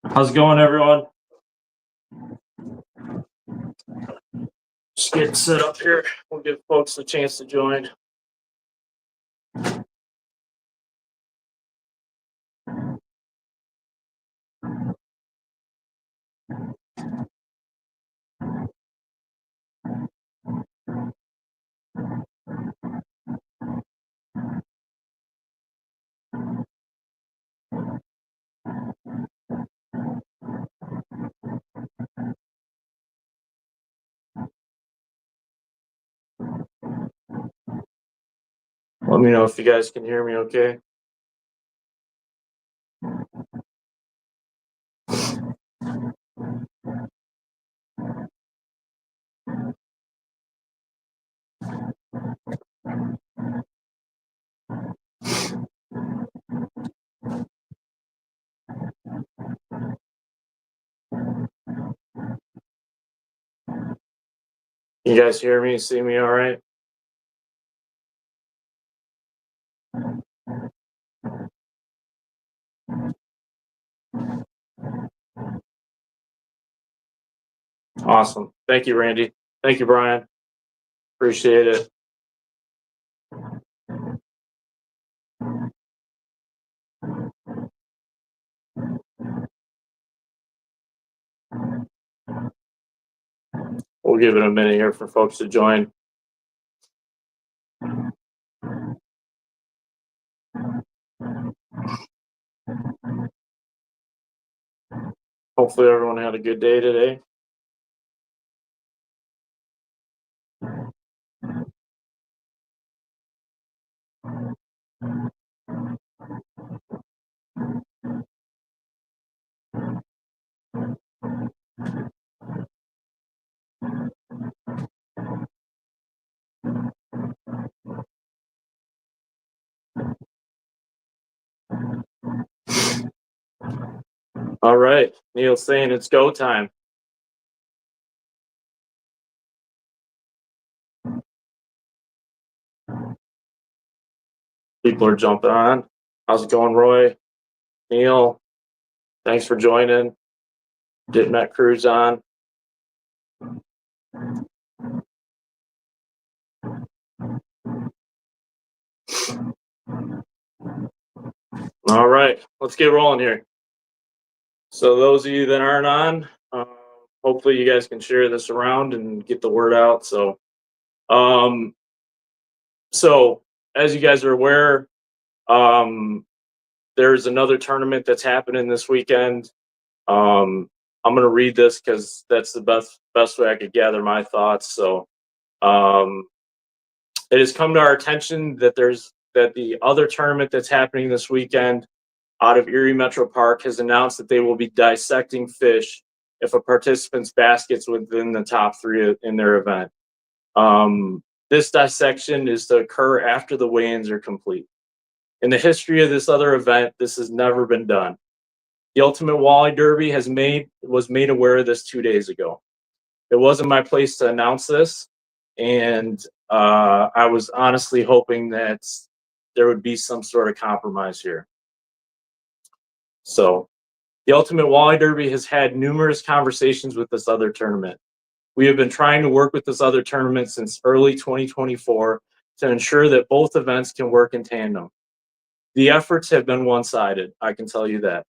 How's it going, everyone? Just getting set up here. We'll give folks a chance to join. Let me know if you guys can hear me okay. You guys hear me, see me all right? Awesome. Thank you, Randy. Thank you, Brian. Appreciate it. We'll give it a minute here for folks to join. Hopefully everyone had a good day today. All right, Neil's saying it's go time. People are jumping on. How's it going, Roy? Neil, thanks for joining. Ditmet Crew's on. All right, let's get rolling here. So those of you that aren't on, hopefully you guys can share this around and get the word out. So as you guys are aware, there's another tournament that's happening this weekend. I'm going to read this because that's the best way I could gather my thoughts. So it has come to our attention that the other tournament that's happening this weekend out of Erie Metro Park has announced that they will be dissecting fish if a participant's basket's within the top 3 in their event. This dissection is to occur after the weigh-ins are complete. In the history of this other event, this has never been done. The Ultimate Walleye Derby was made aware of this 2 days ago. It wasn't my place to announce this, and I was honestly hoping that there would be some sort of compromise here. So the Ultimate Walleye Derby has had numerous conversations with this other tournament. We have been trying to work with this other tournament since early 2024 to ensure that both events can work in tandem. The efforts have been one-sided, I can tell you that.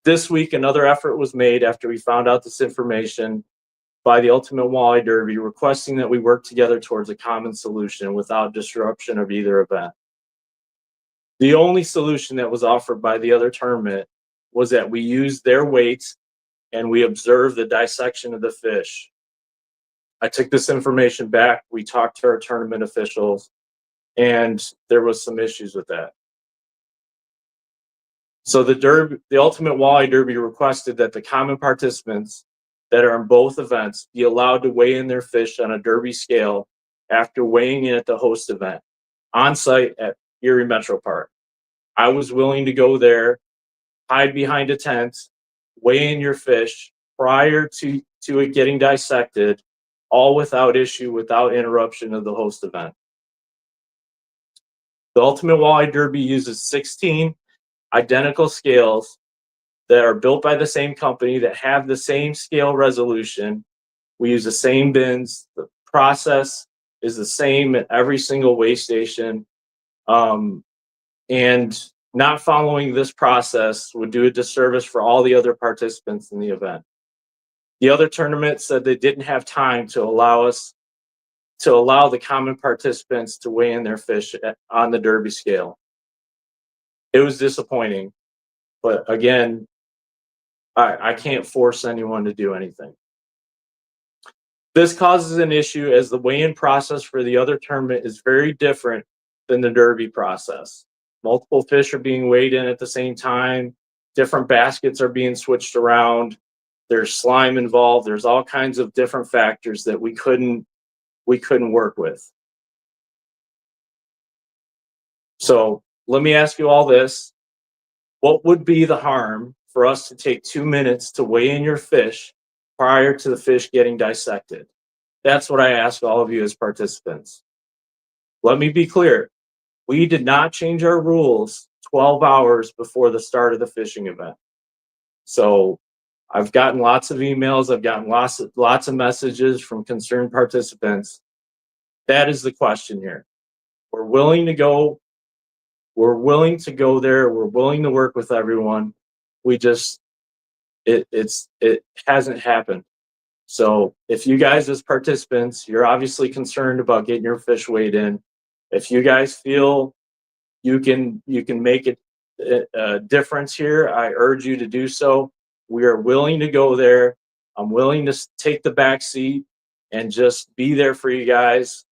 This week, another effort was made after we found out this information by the Ultimate Walleye Derby, requesting that we work together towards a common solution without disruption of either event. The only solution that was offered by the other tournament was that we use their weights and we observe the dissection of the fish. I took this information back. We talked to our tournament officials, and there was some issues with that. So the Ultimate Walleye Derby requested that the common participants that are in both events be allowed to weigh in their fish on a derby scale after weighing in at the host event on site at Erie Metro Park. I was willing to go there, hide behind a tent, weigh in your fish prior to it getting dissected, all without issue, without interruption of the host event. The Ultimate Walleye Derby uses 16 identical scales that are built by the same company that have the same scale resolution. We use the same bins. The process is the same at every single weigh station. And not following this process would do a disservice for all the other participants in the event. The other tournament said they didn't have time to allow the common participants to weigh in their fish on the Derby scale. It was disappointing, but again, I can't force anyone to do anything. This causes an issue as the weigh-in process for the other tournament is very different than the Derby process. Multiple fish are being weighed in at the same time. Different baskets are being switched around. There's slime involved. There's all kinds of different factors that we couldn't work with. So let me ask you all this. What would be the harm for us to take 2 minutes to weigh in your fish prior to the fish getting dissected? That's what I ask all of you as participants. Let me be clear. We did not change our rules 12 hours before the start of the fishing event. So I've gotten lots of emails. I've gotten lots of messages from concerned participants. That is the question here. We're willing to go. We're willing to go there. We're willing to work with everyone. We just, it hasn't happened. So if you guys as participants, you're obviously concerned about getting your fish weighed in. If you guys feel you can make a difference here, I urge you to do so. We are willing to go there. I'm willing to take the back seat and just be there for you guys.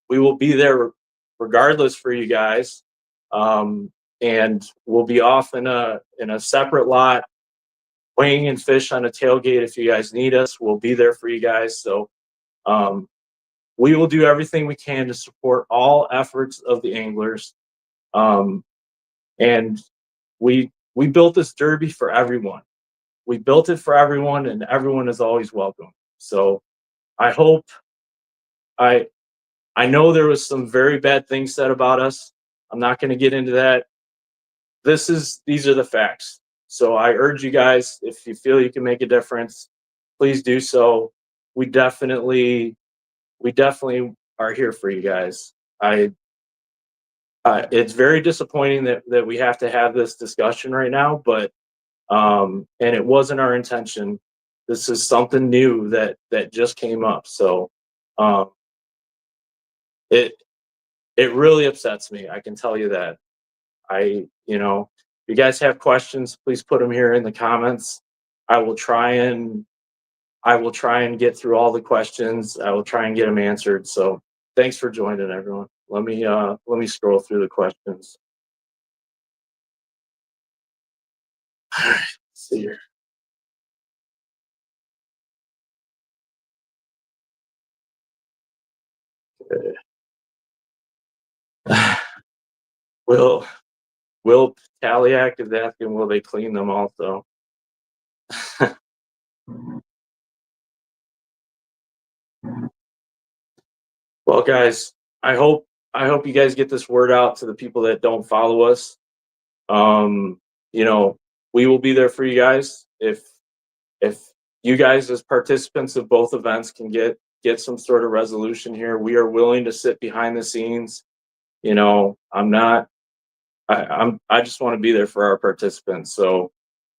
We will be there regardless for you guys. And we'll be off in a separate lot weighing in fish on a tailgate. If you guys need us, we'll be there for you guys. So we will do everything we can to support all efforts of the anglers. And we built this derby for everyone. We built it for everyone, and everyone is always welcome. So I hope, I know there was some very bad things said about us. I'm not going to get into that. These are the facts. So I urge you guys, if you feel you can make a difference, please do so. We definitely are here for you guys. It's very disappointing that we have to have this discussion right now, but and it wasn't our intention. This is something new that just came up. So it really upsets me. I can tell you that. If you guys have questions, please put them here in the comments. I will try and get through all the questions. I will try and get them answered. So thanks for joining, everyone. Let me scroll through the questions. All right, let's see here. Okay. Will Taliak is asking, will they clean them also? Well, guys, I hope you guys get this word out to the people that don't follow us. We will be there for you guys. If you guys as participants of both events can get some sort of resolution here, we are willing to sit behind the scenes. I just want to be there for our participants. So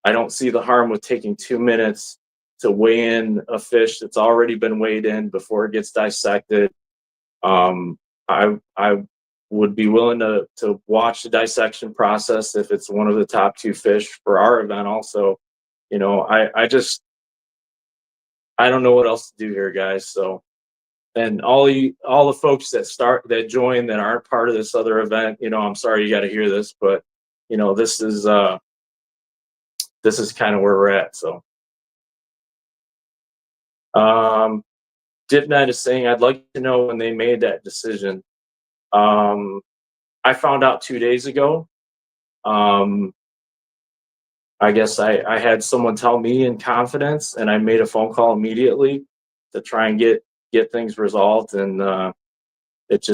I don't see the harm with taking 2 minutes to weigh in a fish that's already been weighed in before it gets dissected. I would be willing to watch the dissection process if it's one of the top 2 fish for our event also. I don't know what else to do here, guys. So, and all the folks that join that aren't part of this other event, I'm sorry you got to hear this, but this is kind of where we're at. So, Dipnet is saying, I'd like to know when they made that decision. I found out 2 days ago. I guess I had someone tell me in confidence, and I made a phone call immediately to try and get things resolved, and it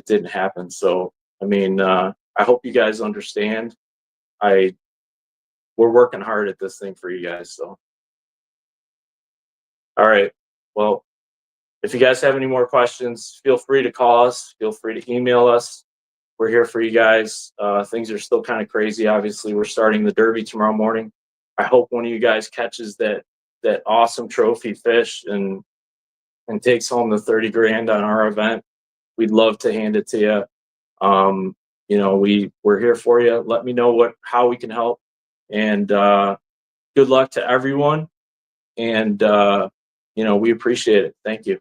didn't happen. So I mean, I hope you guys understand. We're working hard at this thing for you guys. So, all right. Well, if you guys have any more questions, feel free to call us. Feel free to email us. We're here for you guys. Things are still kind of crazy. Obviously, we're starting the Derby tomorrow morning. I hope one of you guys catches that awesome trophy fish and takes home the 30 grand on our event. We'd love to hand it to you. We're here for you. Let me know how we can help. And good luck to everyone. And we appreciate it. Thank you.